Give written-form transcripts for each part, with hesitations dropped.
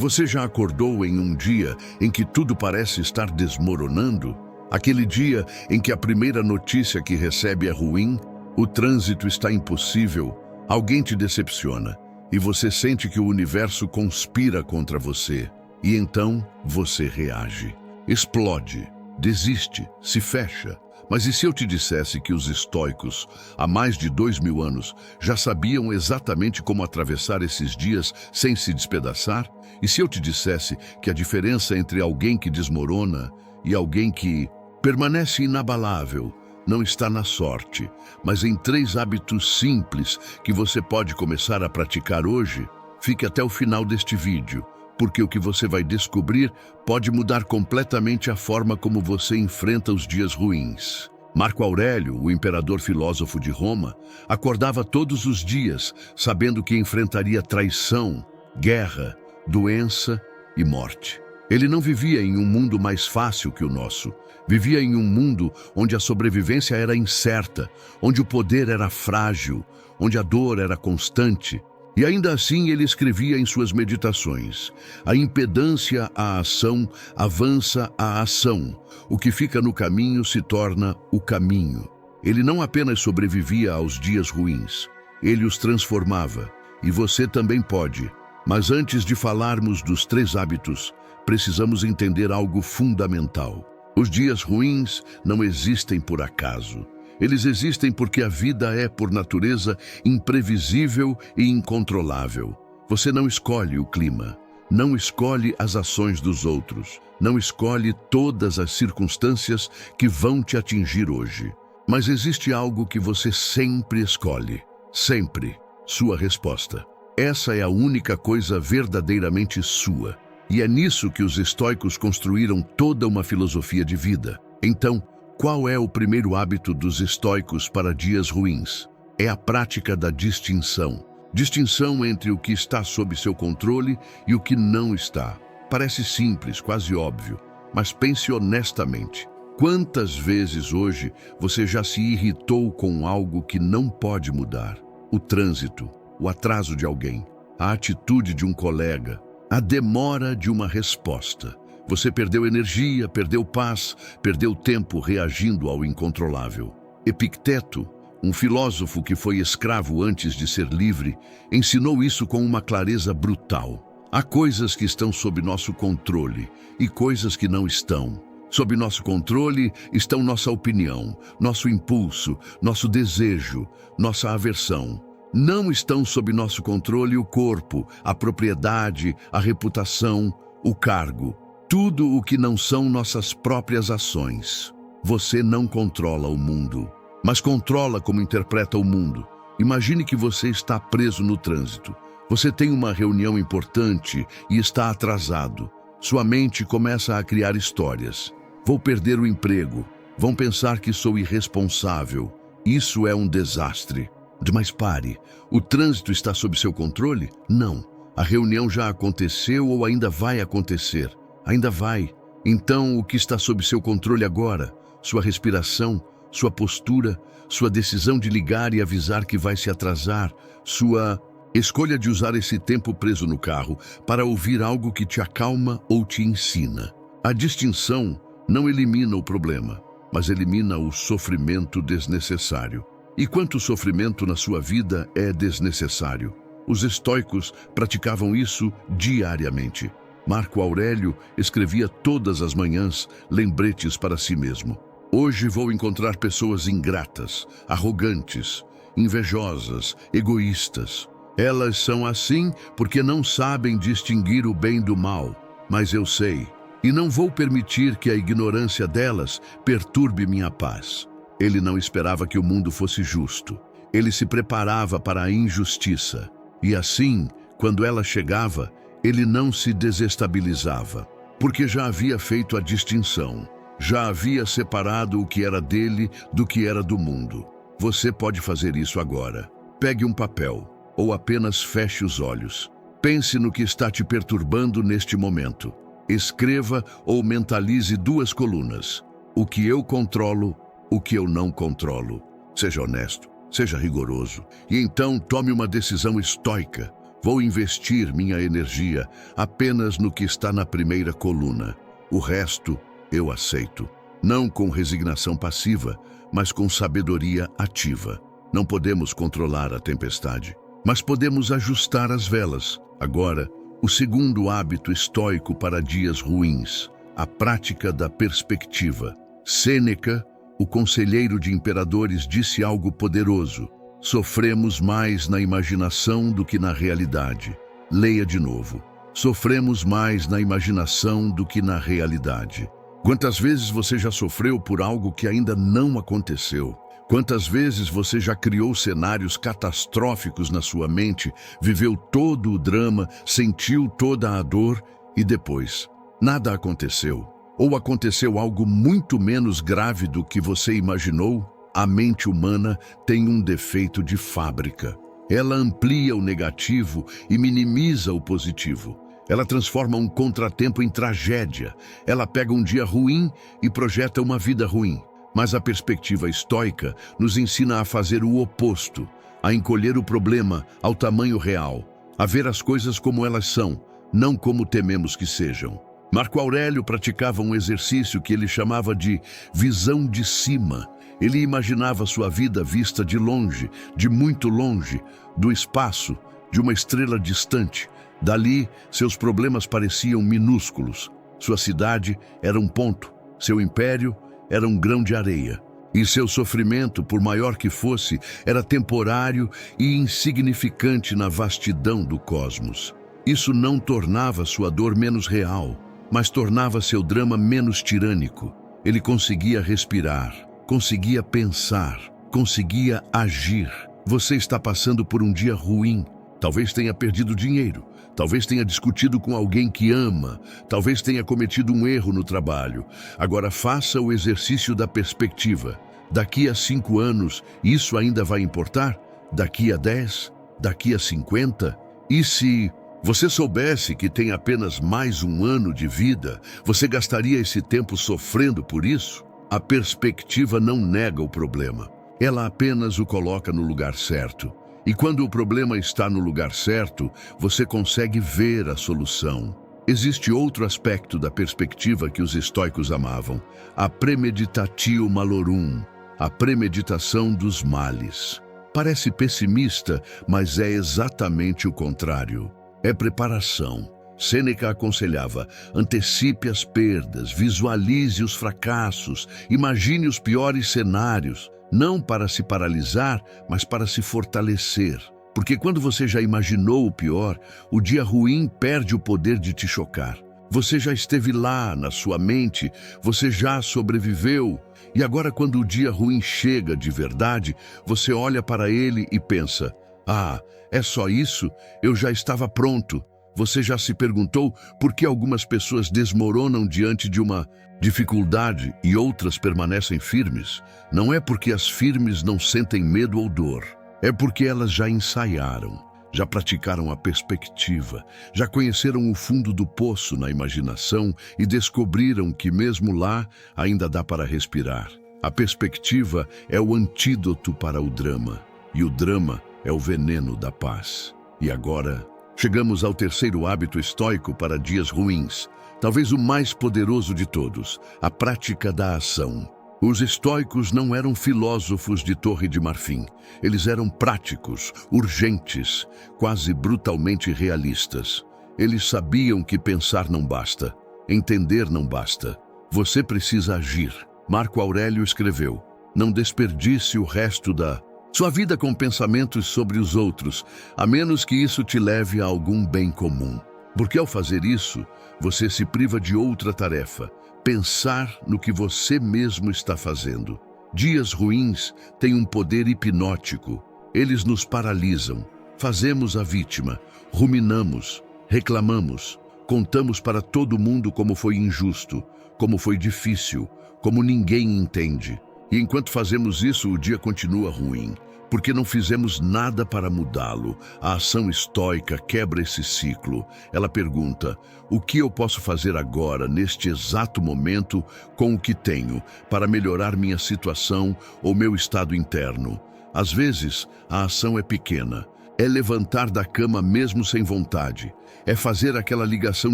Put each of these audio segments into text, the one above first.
Você já acordou em um dia em que tudo parece estar desmoronando? Aquele dia em que a primeira notícia que recebe é ruim, o trânsito está impossível, alguém te decepciona e você sente que o universo conspira contra você. E então você reage, explode, desiste, se fecha. Mas e se eu te dissesse que os estoicos, há mais de 2000 anos, já sabiam exatamente como atravessar esses dias sem se despedaçar? E se eu te dissesse que a diferença entre alguém que desmorona e alguém que permanece inabalável não está na sorte, mas em 3 hábitos simples que você pode começar a praticar hoje? Fique até o final deste vídeo, porque o que você vai descobrir pode mudar completamente a forma como você enfrenta os dias ruins. Marco Aurélio, o imperador filósofo de Roma, acordava todos os dias sabendo que enfrentaria traição, guerra, doença e morte. Ele não vivia em um mundo mais fácil que o nosso. Vivia em um mundo onde a sobrevivência era incerta, onde o poder era frágil, onde a dor era constante. E ainda assim ele escrevia em suas meditações: a impedância à ação avança a ação. O que fica no caminho se torna o caminho. Ele não apenas sobrevivia aos dias ruins, ele os transformava. E você também pode. Mas antes de falarmos dos 3 hábitos, precisamos entender algo fundamental. Os dias ruins não existem por acaso. Eles existem porque a vida é, por natureza, imprevisível e incontrolável. Você não escolhe o clima, não escolhe as ações dos outros, não escolhe todas as circunstâncias que vão te atingir hoje. Mas existe algo que você sempre escolhe, sempre: sua resposta. Essa é a única coisa verdadeiramente sua. E é nisso que os estoicos construíram toda uma filosofia de vida. Então, qual é o primeiro hábito dos estoicos para dias ruins? É a prática da distinção. Distinção entre o que está sob seu controle e o que não está. Parece simples, quase óbvio, mas pense honestamente. Quantas vezes hoje você já se irritou com algo que não pode mudar? O trânsito, o atraso de alguém, a atitude de um colega, a demora de uma resposta. Você perdeu energia, perdeu paz, perdeu tempo reagindo ao incontrolável. Epicteto, um filósofo que foi escravo antes de ser livre, ensinou isso com uma clareza brutal. Há coisas que estão sob nosso controle e coisas que não estão. Sob nosso controle estão nossa opinião, nosso impulso, nosso desejo, nossa aversão. Não estão sob nosso controle o corpo, a propriedade, a reputação, o cargo. Tudo o que não são nossas próprias ações. Você não controla o mundo, mas controla como interpreta o mundo. Imagine que você está preso no trânsito. Você tem uma reunião importante e está atrasado. Sua mente começa a criar histórias. Vou perder o emprego. Vão pensar que sou irresponsável. Isso é um desastre. Mas pare, o trânsito está sob seu controle? Não. A reunião já aconteceu ou ainda vai acontecer? Ainda vai. Então, o que está sob seu controle agora? Sua respiração, sua postura, sua decisão de ligar e avisar que vai se atrasar, sua escolha de usar esse tempo preso no carro para ouvir algo que te acalma ou te ensina. A distinção não elimina o problema, mas elimina o sofrimento desnecessário. E quanto sofrimento na sua vida é desnecessário? Os estoicos praticavam isso diariamente. Marco Aurélio escrevia todas as manhãs lembretes para si mesmo. Hoje vou encontrar pessoas ingratas, arrogantes, invejosas, egoístas. Elas são assim porque não sabem distinguir o bem do mal. Mas eu sei, e não vou permitir que a ignorância delas perturbe minha paz. Ele não esperava que o mundo fosse justo. Ele se preparava para a injustiça. E assim, quando ela chegava, ele não se desestabilizava, porque já havia feito a distinção, já havia separado o que era dele do que era do mundo. Você pode fazer isso agora. Pegue um papel, ou apenas feche os olhos. Pense no que está te perturbando neste momento. Escreva ou mentalize 2 colunas. O que eu controlo, o que eu não controlo. Seja honesto, seja rigoroso, e então tome uma decisão estoica. Vou investir minha energia apenas no que está na primeira coluna. O resto eu aceito. Não com resignação passiva, mas com sabedoria ativa. Não podemos controlar a tempestade, mas podemos ajustar as velas. Agora, o segundo hábito estoico para dias ruins, a prática da perspectiva. Sêneca, o conselheiro de imperadores, disse algo poderoso: sofremos mais na imaginação do que na realidade. Leia de novo. Sofremos mais na imaginação do que na realidade. Quantas vezes você já sofreu por algo que ainda não aconteceu? Quantas vezes você já criou cenários catastróficos na sua mente, viveu todo o drama, sentiu toda a dor e depois nada aconteceu? Ou aconteceu algo muito menos grave do que você imaginou? A mente humana tem um defeito de fábrica. Ela amplia o negativo e minimiza o positivo. Ela transforma um contratempo em tragédia. Ela pega um dia ruim e projeta uma vida ruim. Mas a perspectiva estoica nos ensina a fazer o oposto, a encolher o problema ao tamanho real, a ver as coisas como elas são, não como tememos que sejam. Marco Aurélio praticava um exercício que ele chamava de visão de cima. Ele imaginava sua vida vista de longe, de muito longe, do espaço, de uma estrela distante. Dali, seus problemas pareciam minúsculos. Sua cidade era um ponto, seu império era um grão de areia. E seu sofrimento, por maior que fosse, era temporário e insignificante na vastidão do cosmos. Isso não tornava sua dor menos real, mas tornava seu drama menos tirânico. Ele conseguia respirar, conseguia pensar, conseguia agir. Você está passando por um dia ruim. Talvez tenha perdido dinheiro, talvez tenha discutido com alguém que ama, talvez tenha cometido um erro no trabalho. Agora faça o exercício da perspectiva. Daqui a 5 anos, isso ainda vai importar? Daqui a 10? Daqui a 50? E se você soubesse que tem apenas mais um ano de vida, você gastaria esse tempo sofrendo por isso? A perspectiva não nega o problema. Ela apenas o coloca no lugar certo. E quando o problema está no lugar certo, você consegue ver a solução. Existe outro aspecto da perspectiva que os estoicos amavam: a premeditatio malorum, a premeditação dos males. Parece pessimista, mas é exatamente o contrário. É preparação. Sêneca aconselhava: antecipe as perdas, visualize os fracassos, imagine os piores cenários. Não para se paralisar, mas para se fortalecer. Porque quando você já imaginou o pior, o dia ruim perde o poder de te chocar. Você já esteve lá na sua mente, você já sobreviveu. E agora, quando o dia ruim chega de verdade, você olha para ele e pensa: ah, é só isso? Eu já estava pronto. Você já se perguntou por que algumas pessoas desmoronam diante de uma dificuldade e outras permanecem firmes? Não é porque as firmes não sentem medo ou dor. É porque elas já ensaiaram, já praticaram a perspectiva, já conheceram o fundo do poço na imaginação e descobriram que mesmo lá ainda dá para respirar. A perspectiva é o antídoto para o drama, e o drama é o veneno da paz. E agora chegamos ao terceiro hábito estoico para dias ruins, talvez o mais poderoso de todos: a prática da ação. Os estoicos não eram filósofos de Torre de Marfim. Eles eram práticos, urgentes, quase brutalmente realistas. Eles sabiam que pensar não basta, entender não basta. Você precisa agir. Marco Aurélio escreveu: não desperdice o resto da sua vida com pensamentos sobre os outros, a menos que isso te leve a algum bem comum. Porque ao fazer isso, você se priva de outra tarefa: pensar no que você mesmo está fazendo. Dias ruins têm um poder hipnótico. Eles nos paralisam. Fazemos a vítima, ruminamos, reclamamos, contamos para todo mundo como foi injusto, como foi difícil, como ninguém entende. E enquanto fazemos isso, o dia continua ruim, porque não fizemos nada para mudá-lo. A ação estoica quebra esse ciclo. Ela pergunta: o que eu posso fazer agora, neste exato momento, com o que tenho, para melhorar minha situação ou meu estado interno? Às vezes, a ação é pequena, É levantar da cama mesmo sem vontade. É fazer aquela ligação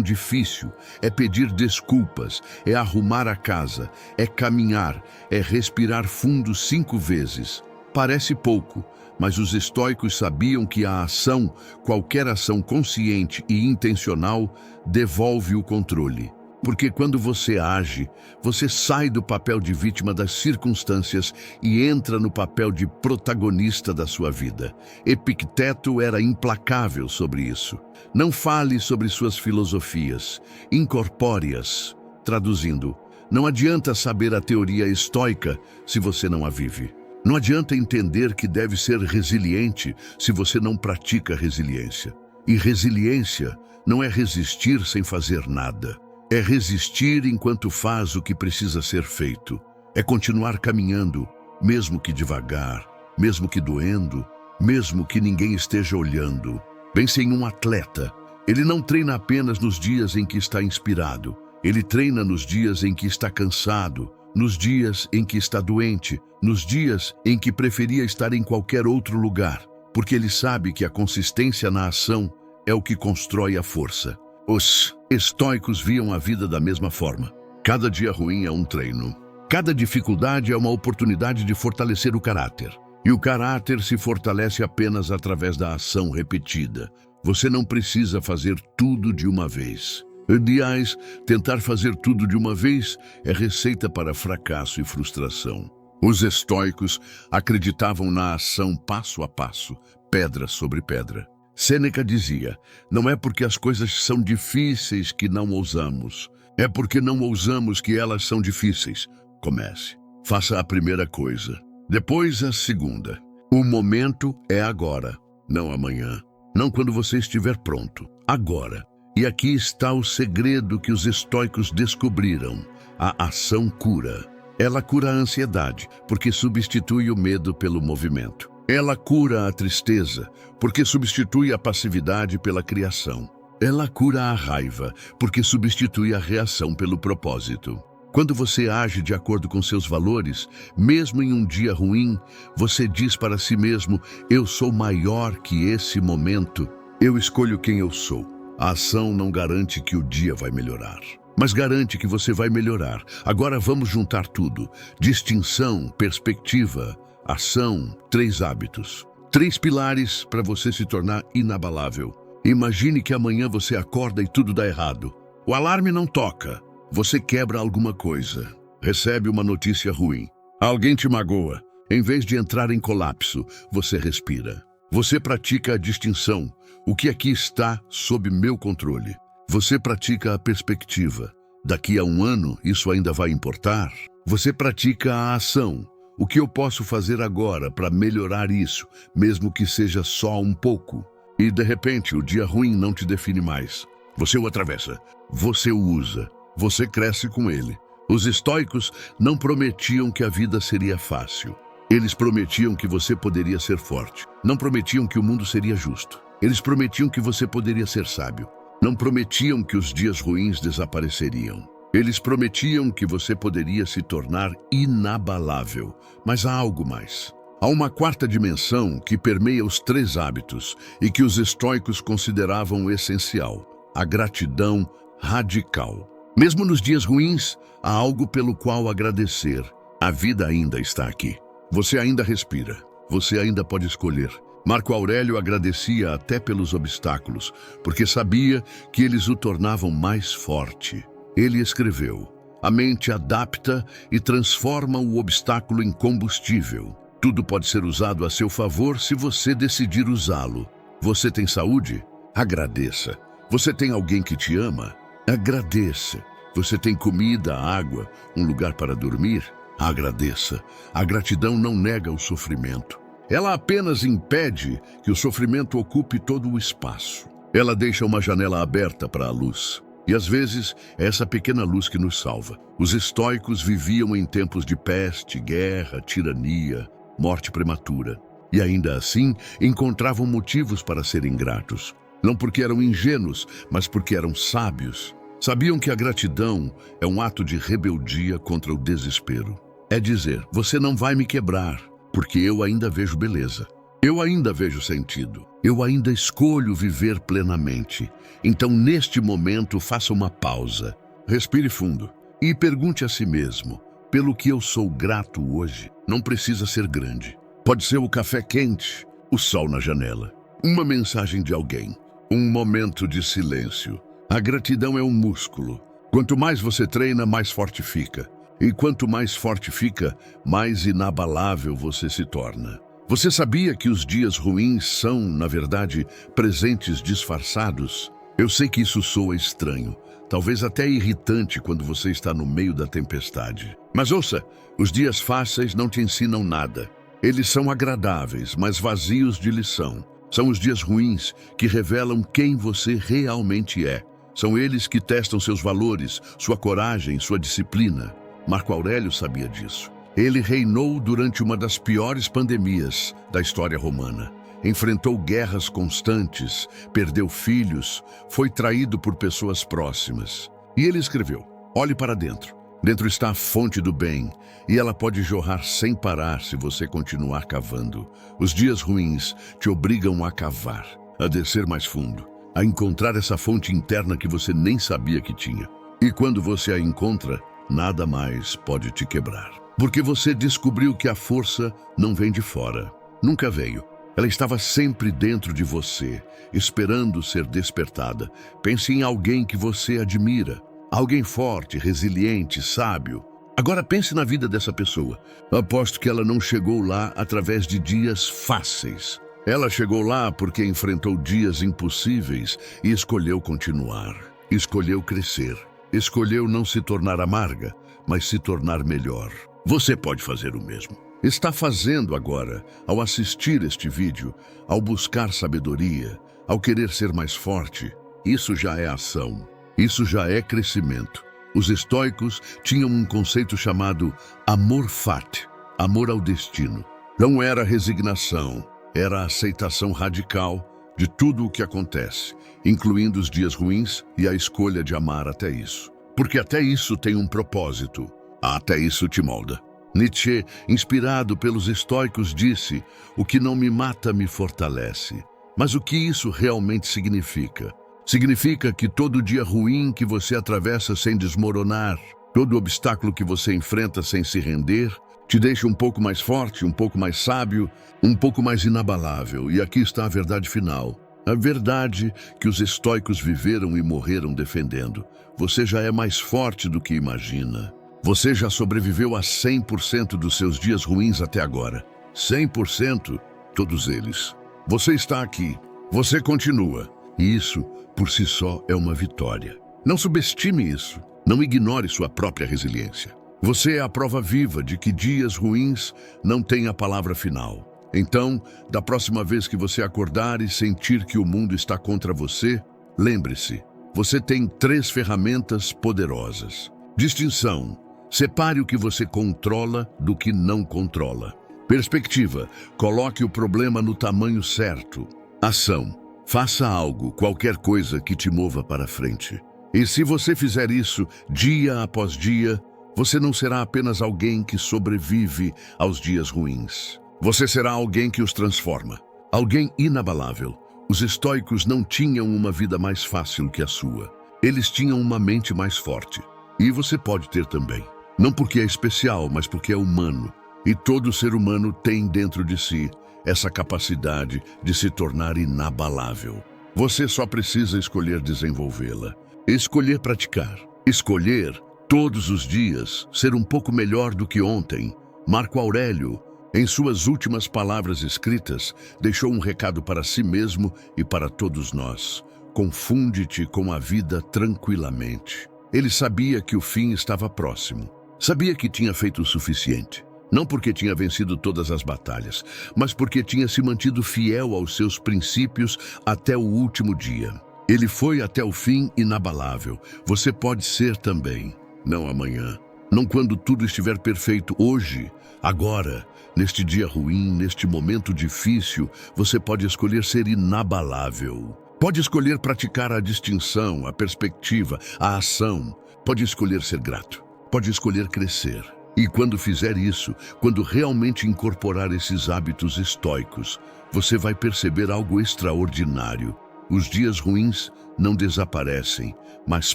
difícil. É pedir desculpas. É arrumar a casa. É caminhar. É respirar fundo 5 vezes. Parece pouco, mas os estoicos sabiam que a ação, qualquer ação consciente e intencional, devolve o controle. Porque quando você age, você sai do papel de vítima das circunstâncias e entra no papel de protagonista da sua vida. Epicteto era implacável sobre isso. Não fale sobre suas filosofias, incorpore-as. Traduzindo, não adianta saber a teoria estoica se você não a vive. Não adianta entender que deve ser resiliente se você não pratica resiliência. E resiliência não é resistir sem fazer nada. É resistir enquanto faz o que precisa ser feito. É continuar caminhando, mesmo que devagar, mesmo que doendo, mesmo que ninguém esteja olhando. Pense em um atleta. Ele não treina apenas nos dias em que está inspirado. Ele treina nos dias em que está cansado, nos dias em que está doente, nos dias em que preferia estar em qualquer outro lugar, porque ele sabe que a consistência na ação é o que constrói a força. Os estoicos viam a vida da mesma forma. Cada dia ruim é um treino. Cada dificuldade é uma oportunidade de fortalecer o caráter. E o caráter se fortalece apenas através da ação repetida. Você não precisa fazer tudo de uma vez. Aliás, tentar fazer tudo de uma vez é receita para fracasso e frustração. Os estoicos acreditavam na ação passo a passo, pedra sobre pedra. Sêneca dizia, não é porque as coisas são difíceis que não ousamos. É porque não ousamos que elas são difíceis. Comece. Faça a primeira coisa. Depois a segunda. O momento é agora, não amanhã. Não quando você estiver pronto. Agora. E aqui está o segredo que os estoicos descobriram. A ação cura. Ela cura a ansiedade, porque substitui o medo pelo movimento. Ela cura a tristeza, porque substitui a passividade pela criação. Ela cura a raiva, porque substitui a reação pelo propósito. Quando você age de acordo com seus valores, mesmo em um dia ruim, você diz para si mesmo, eu sou maior que esse momento. Eu escolho quem eu sou. A ação não garante que o dia vai melhorar, mas garante que você vai melhorar. Agora vamos juntar tudo. Distinção, perspectiva, ação, 3 hábitos. 3 pilares para você se tornar inabalável. Imagine que amanhã você acorda e tudo dá errado. O alarme não toca. Você quebra alguma coisa. Recebe uma notícia ruim. Alguém te magoa. Em vez de entrar em colapso, você respira. Você pratica a distinção. O que aqui está sob meu controle? Você pratica a perspectiva. Daqui a 1 ano, isso ainda vai importar? Você pratica a ação. O que eu posso fazer agora para melhorar isso, mesmo que seja só um pouco? E, de repente, o dia ruim não te define mais. Você o atravessa. Você o usa. Você cresce com ele. Os estoicos não prometiam que a vida seria fácil. Eles prometiam que você poderia ser forte. Não prometiam que o mundo seria justo. Eles prometiam que você poderia ser sábio. Não prometiam que os dias ruins desapareceriam. Eles prometiam que você poderia se tornar inabalável. Mas há algo mais. Há uma 4ª dimensão que permeia os 3 hábitos e que os estoicos consideravam essencial: a gratidão radical. Mesmo nos dias ruins, há algo pelo qual agradecer. A vida ainda está aqui. Você ainda respira. Você ainda pode escolher. Marco Aurélio agradecia até pelos obstáculos, porque sabia que eles o tornavam mais forte. Ele escreveu: a mente adapta e transforma o obstáculo em combustível. Tudo pode ser usado a seu favor se você decidir usá-lo. Você tem saúde? Agradeça. Você tem alguém que te ama? Agradeça. Você tem comida, água, um lugar para dormir? Agradeça. A gratidão não nega o sofrimento. Ela apenas impede que o sofrimento ocupe todo o espaço. Ela deixa uma janela aberta para a luz. E às vezes é essa pequena luz que nos salva. Os estoicos viviam em tempos de peste, guerra, tirania, morte prematura. E ainda assim encontravam motivos para serem gratos. Não porque eram ingênuos, mas porque eram sábios. Sabiam que a gratidão é um ato de rebeldia contra o desespero. É dizer, você não vai me quebrar, porque eu ainda vejo beleza. Eu ainda vejo sentido. Eu ainda escolho viver plenamente. Então, neste momento, faça uma pausa. Respire fundo e pergunte a si mesmo: pelo que eu sou grato hoje? Não precisa ser grande. Pode ser o café quente, o sol na janela, uma mensagem de alguém, um momento de silêncio. A gratidão é um músculo. Quanto mais você treina, mais forte fica. E quanto mais forte fica, mais inabalável você se torna. Você sabia que os dias ruins são, na verdade, presentes disfarçados? Eu sei que isso soa estranho, talvez até irritante quando você está no meio da tempestade. Mas ouça, os dias fáceis não te ensinam nada. Eles são agradáveis, mas vazios de lição. São os dias ruins que revelam quem você realmente é. São eles que testam seus valores, sua coragem, sua disciplina. Marco Aurélio sabia disso. Ele reinou durante uma das piores pandemias da história romana. Enfrentou guerras constantes, perdeu filhos, foi traído por pessoas próximas. E ele escreveu: olhe para dentro. Dentro está a fonte do bem, e ela pode jorrar sem parar se você continuar cavando. Os dias ruins te obrigam a cavar, a descer mais fundo, a encontrar essa fonte interna que você nem sabia que tinha. E quando você a encontra, nada mais pode te quebrar. Porque você descobriu que a força não vem de fora. Nunca veio. Ela estava sempre dentro de você, esperando ser despertada. Pense em alguém que você admira. Alguém forte, resiliente, sábio. Agora pense na vida dessa pessoa. Aposto que ela não chegou lá através de dias fáceis. Ela chegou lá porque enfrentou dias impossíveis e escolheu continuar. Escolheu crescer. Escolheu não se tornar amarga, mas se tornar melhor. Você pode fazer o mesmo. Está fazendo agora, ao assistir este vídeo, ao buscar sabedoria, ao querer ser mais forte. Isso já é ação. Isso já é crescimento. Os estoicos tinham um conceito chamado amor fati, amor ao destino. Não era resignação, era a aceitação radical de tudo o que acontece, incluindo os dias ruins e a escolha de amar até isso. Porque até isso tem um propósito. Até isso te molda. Nietzsche, inspirado pelos estoicos, disse: o que não me mata me fortalece. Mas o que isso realmente significa? Significa que todo dia ruim que você atravessa sem desmoronar, todo obstáculo que você enfrenta sem se render, te deixa um pouco mais forte, um pouco mais sábio, um pouco mais inabalável. E aqui está a verdade final. A verdade que os estoicos viveram e morreram defendendo. Você já é mais forte do que imagina. Você já sobreviveu a 100% dos seus dias ruins até agora. 100%, todos eles. Você está aqui. Você continua. E isso, por si só, é uma vitória. Não subestime isso. Não ignore sua própria resiliência. Você é a prova viva de que dias ruins não têm a palavra final. Então, da próxima vez que você acordar e sentir que o mundo está contra você, lembre-se, você tem 3 ferramentas poderosas. Distinção. Separe o que você controla do que não controla. Perspectiva. Coloque o problema no tamanho certo. Ação. Faça algo, qualquer coisa que te mova para frente. E se você fizer isso dia após dia, você não será apenas alguém que sobrevive aos dias ruins. Você será alguém que os transforma. Alguém inabalável. Os estoicos não tinham uma vida mais fácil que a sua. Eles tinham uma mente mais forte. E você pode ter também. Não porque é especial, mas porque é humano. E todo ser humano tem dentro de si essa capacidade de se tornar inabalável. Você só precisa escolher desenvolvê-la. Escolher praticar. Escolher, todos os dias, ser um pouco melhor do que ontem. Marco Aurélio, em suas últimas palavras escritas, deixou um recado para si mesmo e para todos nós. Confunde-te com a vida tranquilamente. Ele sabia que o fim estava próximo. Sabia que tinha feito o suficiente. Não porque tinha vencido todas as batalhas, mas porque tinha se mantido fiel aos seus princípios até o último dia. Ele foi até o fim inabalável. Você pode ser também. Não amanhã. Não quando tudo estiver perfeito. Hoje, agora, neste dia ruim, neste momento difícil, você pode escolher ser inabalável. Pode escolher praticar a distinção, a perspectiva, a ação. Pode escolher ser grato. Pode escolher crescer. E quando fizer isso, quando realmente incorporar esses hábitos estoicos, você vai perceber algo extraordinário. Os dias ruins não desaparecem, mas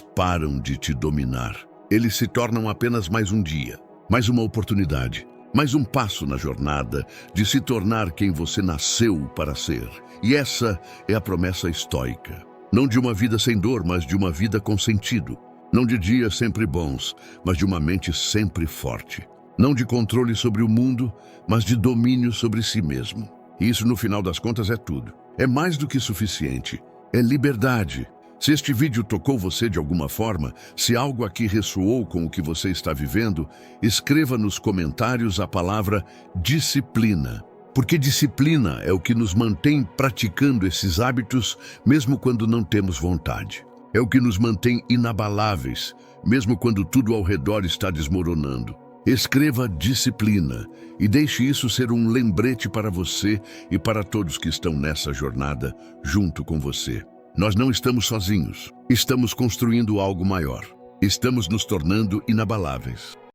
param de te dominar. Eles se tornam apenas mais um dia, mais uma oportunidade, mais um passo na jornada de se tornar quem você nasceu para ser. E essa é a promessa estoica. Não de uma vida sem dor, mas de uma vida com sentido. Não de dias sempre bons, mas de uma mente sempre forte. Não de controle sobre o mundo, mas de domínio sobre si mesmo. E isso, no final das contas, é tudo. É mais do que suficiente. É liberdade. Se este vídeo tocou você de alguma forma, se algo aqui ressoou com o que você está vivendo, escreva nos comentários a palavra disciplina. Porque disciplina é o que nos mantém praticando esses hábitos, mesmo quando não temos vontade. É o que nos mantém inabaláveis, mesmo quando tudo ao redor está desmoronando. Escreva disciplina e deixe isso ser um lembrete para você e para todos que estão nessa jornada junto com você. Nós não estamos sozinhos. Estamos construindo algo maior. Estamos nos tornando inabaláveis.